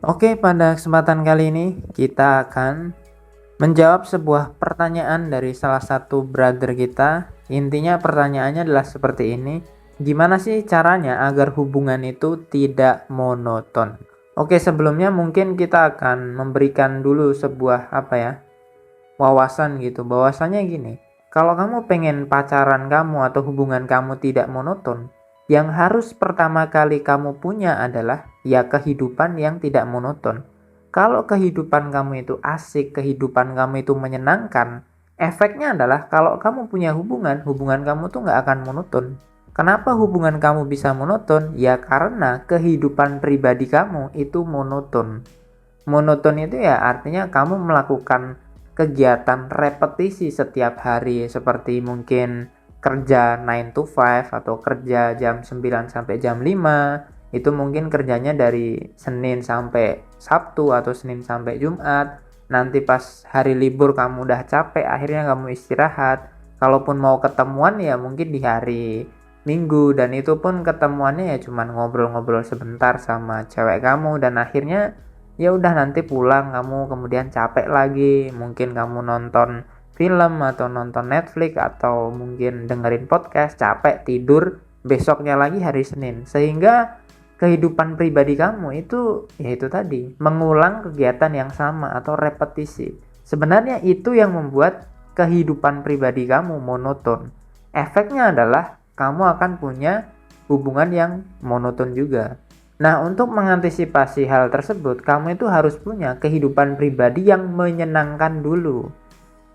Oke, pada kesempatan kali ini kita akan menjawab sebuah pertanyaan dari salah satu brother kita. Intinya pertanyaannya adalah seperti ini. Gimana sih caranya agar hubungan itu tidak monoton? Oke, sebelumnya mungkin kita akan memberikan dulu sebuah wawasan gitu. Bahwasannya gini, kalau kamu pengen pacaran kamu atau hubungan kamu tidak monoton, yang harus pertama kali kamu punya adalah ya kehidupan yang tidak monoton. Kalau kehidupan kamu itu asik, kehidupan kamu itu menyenangkan, efeknya adalah kalau kamu punya hubungan kamu tuh nggak akan monoton. Kenapa hubungan kamu bisa monoton? Ya karena kehidupan pribadi kamu itu monoton. Monoton itu ya artinya kamu melakukan kegiatan repetisi setiap hari seperti mungkin kerja 9 to 5 atau kerja jam 9 sampai jam 5. Itu mungkin kerjanya dari Senin sampai Sabtu atau Senin sampai Jumat. Nanti pas hari libur kamu udah capek, akhirnya kamu istirahat. Kalaupun mau ketemuan ya mungkin di hari Minggu, dan itu pun ketemuannya ya cuman ngobrol-ngobrol sebentar sama cewek kamu, dan akhirnya ya udah nanti pulang kamu kemudian capek lagi, mungkin kamu nonton film atau nonton Netflix atau mungkin dengerin podcast, capek tidur, besoknya lagi hari Senin. Sehingga kehidupan pribadi kamu itu yaitu tadi mengulang kegiatan yang sama atau repetisi. Sebenarnya itu yang membuat kehidupan pribadi kamu monoton. Efeknya adalah kamu akan punya hubungan yang monoton juga. Nah, untuk mengantisipasi hal tersebut, kamu itu harus punya kehidupan pribadi yang menyenangkan dulu.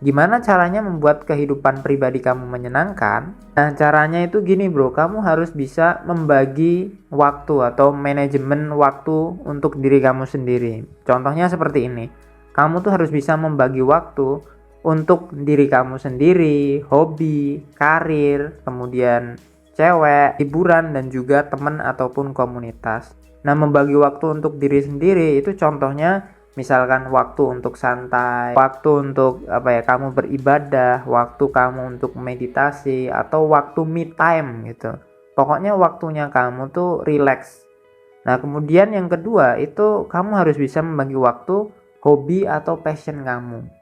Gimana caranya membuat kehidupan pribadi kamu menyenangkan? Nah, caranya itu gini bro, kamu harus bisa membagi waktu atau manajemen waktu untuk diri kamu sendiri. Contohnya seperti ini, kamu tuh harus bisa membagi waktu untuk diri kamu sendiri, hobi, karir, kemudian cewek, hiburan, dan juga teman ataupun komunitas. Nah, membagi waktu untuk diri sendiri itu contohnya misalkan waktu untuk santai, waktu untuk kamu beribadah, waktu kamu untuk meditasi, atau waktu me time gitu. Pokoknya waktunya kamu tuh relax. Nah, kemudian yang kedua itu kamu harus bisa membagi waktu hobi atau passion kamu.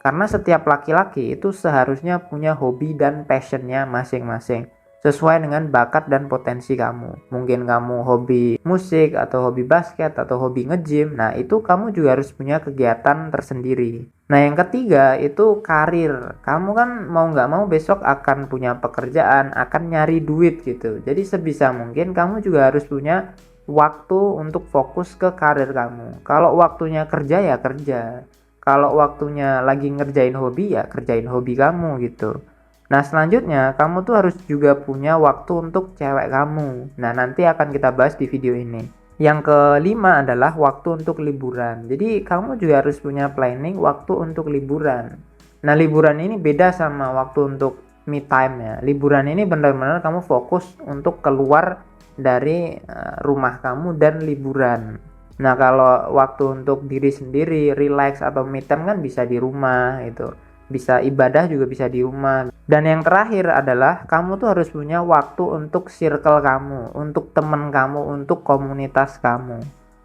Karena setiap laki-laki itu seharusnya punya hobi dan passionnya masing-masing, sesuai dengan bakat dan potensi kamu. Mungkin kamu hobi musik atau hobi basket atau hobi nge-gym. Nah, itu kamu juga harus punya kegiatan tersendiri. Nah, yang ketiga itu karir. Kamu kan mau nggak mau besok akan punya pekerjaan, akan nyari duit gitu. Jadi sebisa mungkin kamu juga harus punya waktu untuk fokus ke karir kamu. Kalau waktunya kerja ya kerja. Kalau waktunya lagi ngerjain hobi ya kerjain hobi kamu gitu. Nah, selanjutnya kamu tuh harus juga punya waktu untuk cewek kamu. Nah, nanti akan kita bahas di video ini. Yang kelima adalah waktu untuk liburan. Jadi kamu juga harus punya planning waktu untuk liburan. Nah, liburan ini beda sama waktu untuk me time ya. Liburan ini benar-benar kamu fokus untuk keluar dari rumah kamu dan liburan. Nah, kalau waktu untuk diri sendiri, relax atau me time kan bisa di rumah itu. Bisa ibadah juga bisa di rumah. Dan yang terakhir adalah kamu tuh harus punya waktu untuk circle kamu, untuk temen kamu, untuk komunitas kamu.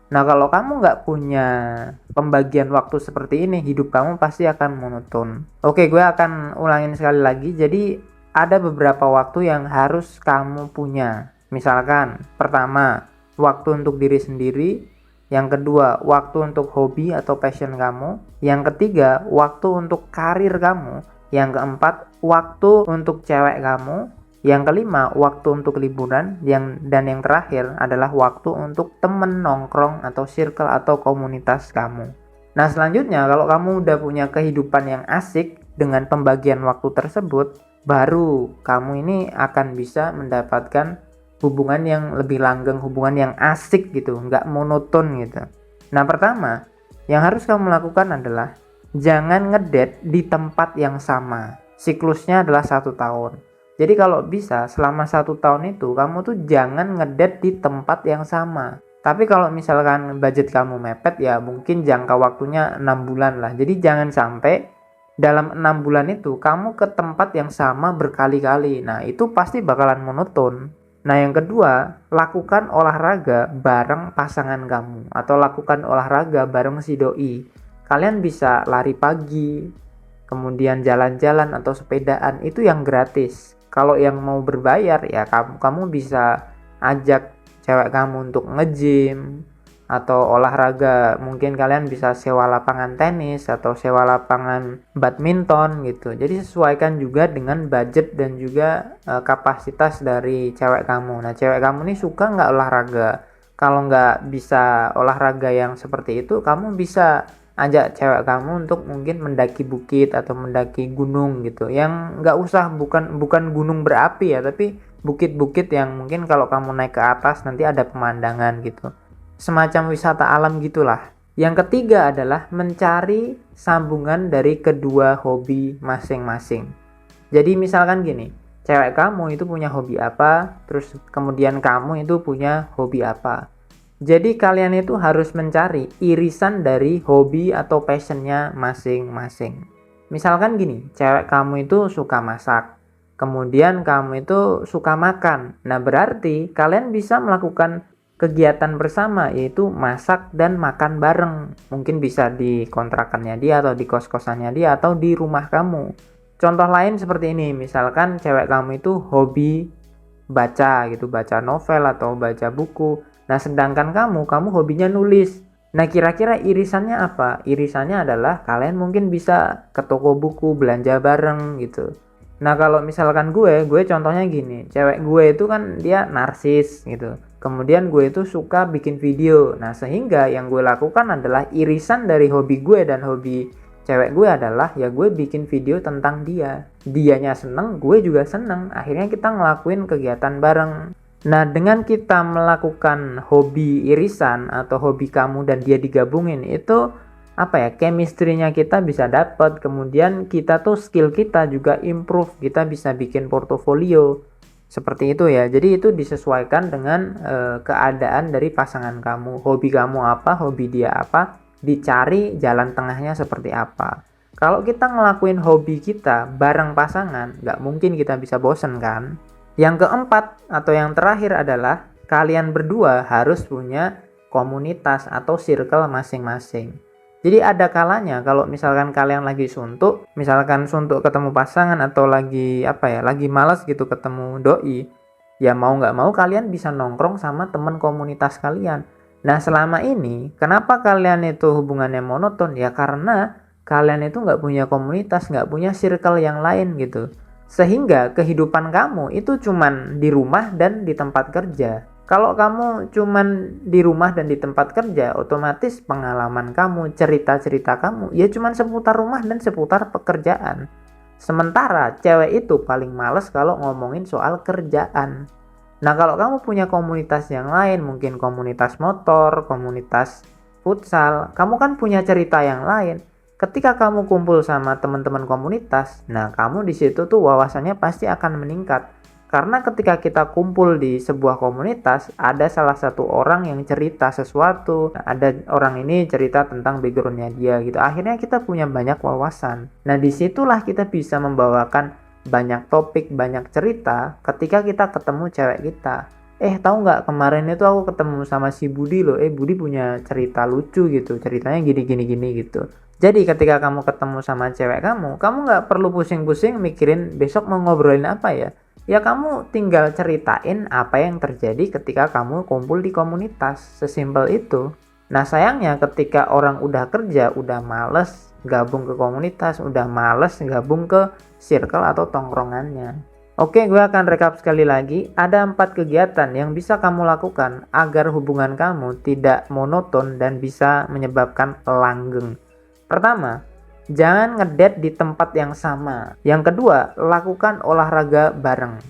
Nah, kalau kamu nggak punya pembagian waktu seperti ini, hidup kamu pasti akan monoton. Oke, gue akan ulangin sekali lagi. Jadi, ada beberapa waktu yang harus kamu punya. Misalkan, pertama, waktu untuk diri sendiri. Yang kedua, waktu untuk hobi atau passion kamu. Yang ketiga, waktu untuk karir kamu. Yang keempat, waktu untuk cewek kamu. Yang kelima, waktu untuk liburan. Dan yang terakhir adalah waktu untuk temen nongkrong atau circle atau komunitas kamu. Nah, selanjutnya kalau kamu udah punya kehidupan yang asik dengan pembagian waktu tersebut, baru kamu ini akan bisa mendapatkan hubungan yang lebih langgeng, hubungan yang asik gitu, nggak monoton gitu. Nah, pertama yang harus kamu lakukan adalah jangan ngedate di tempat yang sama. Siklusnya adalah 1 tahun. Jadi kalau bisa selama 1 tahun itu kamu tuh jangan ngedate di tempat yang sama. Tapi kalau misalkan budget kamu mepet ya mungkin jangka waktunya 6 bulan lah. Jadi jangan sampai dalam 6 bulan itu kamu ke tempat yang sama berkali-kali. Nah, itu pasti bakalan monoton. Nah, yang kedua, lakukan olahraga bareng pasangan kamu atau lakukan olahraga bareng si doi. Kalian bisa lari pagi, kemudian jalan-jalan atau sepedaan, itu yang gratis. Kalau yang mau berbayar ya kamu bisa ajak cewek kamu untuk nge-gym atau olahraga. Mungkin kalian bisa sewa lapangan tenis atau sewa lapangan badminton gitu. Jadi sesuaikan juga dengan budget dan juga kapasitas dari cewek kamu. Nah, cewek kamu nih suka nggak olahraga? Kalau nggak bisa olahraga yang seperti itu, kamu bisa ajak cewek kamu untuk mungkin mendaki bukit atau mendaki gunung gitu. Yang nggak usah bukan gunung berapi ya, tapi bukit-bukit yang mungkin kalau kamu naik ke atas nanti ada pemandangan gitu. Semacam wisata alam gitulah. Yang ketiga adalah mencari sambungan dari kedua hobi masing-masing. Jadi misalkan gini, cewek kamu itu punya hobi apa, terus kemudian kamu itu punya hobi apa. Jadi kalian itu harus mencari irisan dari hobi atau passionnya masing-masing. Misalkan gini, cewek kamu itu suka masak, kemudian kamu itu suka makan. Nah, berarti kalian bisa melakukan kegiatan bersama, yaitu masak dan makan bareng. Mungkin bisa di kontrakannya dia atau di kos-kosannya dia atau di rumah kamu. Contoh lain seperti ini, misalkan cewek kamu itu hobi baca gitu, baca novel atau baca buku. Nah, sedangkan kamu hobinya nulis. Nah, kira-kira irisannya apa? Irisannya adalah kalian mungkin bisa ke toko buku, belanja bareng gitu. Nah, kalau misalkan gue contohnya gini, cewek gue itu kan dia narsis gitu. Kemudian gue itu suka bikin video. Nah, sehingga yang gue lakukan adalah irisan dari hobi gue dan hobi cewek gue adalah ya gue bikin video tentang dia. Dianya seneng, gue juga seneng. Akhirnya kita ngelakuin kegiatan bareng. Nah, dengan kita melakukan hobi irisan atau hobi kamu dan dia digabungin, itu apa ya, chemistry-nya kita bisa dapat. Kemudian kita tuh skill kita juga improve, kita bisa bikin portofolio seperti itu ya. Jadi itu disesuaikan dengan keadaan dari pasangan kamu, hobi kamu apa, hobi dia apa, dicari jalan tengahnya seperti apa. Kalau kita ngelakuin hobi kita bareng pasangan, nggak mungkin kita bisa bosen kan. Yang keempat atau yang terakhir adalah kalian berdua harus punya komunitas atau circle masing-masing. Jadi ada kalanya kalau misalkan kalian lagi suntuk, misalkan suntuk ketemu pasangan atau lagi lagi malas gitu ketemu doi, ya mau nggak mau kalian bisa nongkrong sama teman komunitas kalian. Nah, selama ini kenapa kalian itu hubungannya monoton? Ya karena kalian itu nggak punya komunitas, nggak punya circle yang lain gitu. Sehingga kehidupan kamu itu cuman di rumah dan di tempat kerja. Kalau kamu cuman di rumah dan di tempat kerja, otomatis pengalaman kamu, cerita-cerita kamu ya cuman seputar rumah dan seputar pekerjaan. Sementara cewek itu paling males kalau ngomongin soal kerjaan. Nah, kalau kamu punya komunitas yang lain, mungkin komunitas motor, komunitas futsal, kamu kan punya cerita yang lain. Ketika kamu kumpul sama teman-teman komunitas, nah kamu di situ tuh wawasannya pasti akan meningkat. Karena ketika kita kumpul di sebuah komunitas, ada salah satu orang yang cerita sesuatu, ada orang ini cerita tentang backgroundnya dia gitu. Akhirnya kita punya banyak wawasan. Nah, disitulah kita bisa membawakan banyak topik, banyak cerita ketika kita ketemu cewek kita. Tahu nggak, kemarin itu aku ketemu sama si Budi loh. Budi punya cerita lucu gitu, ceritanya gini gitu. Jadi ketika kamu ketemu sama cewek kamu nggak perlu pusing-pusing mikirin besok mau ngobrolin apa ya. Ya kamu tinggal ceritain apa yang terjadi ketika kamu kumpul di komunitas. Sesimpel itu. Nah, sayangnya ketika orang udah kerja, udah males gabung ke komunitas, udah males gabung ke circle atau tongkrongannya. Oke, gue akan rekap sekali lagi. Ada 4 kegiatan yang bisa kamu lakukan agar hubungan kamu tidak monoton dan bisa menyebabkan langgeng. Pertama, jangan ngedate di tempat yang sama. Yang kedua, lakukan olahraga bareng.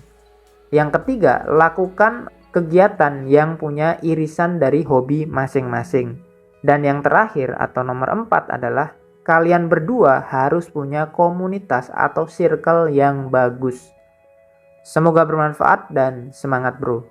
Yang ketiga, lakukan kegiatan yang punya irisan dari hobi masing-masing. Dan yang terakhir atau nomor 4 adalah kalian berdua harus punya komunitas atau circle yang bagus. Semoga bermanfaat dan semangat bro.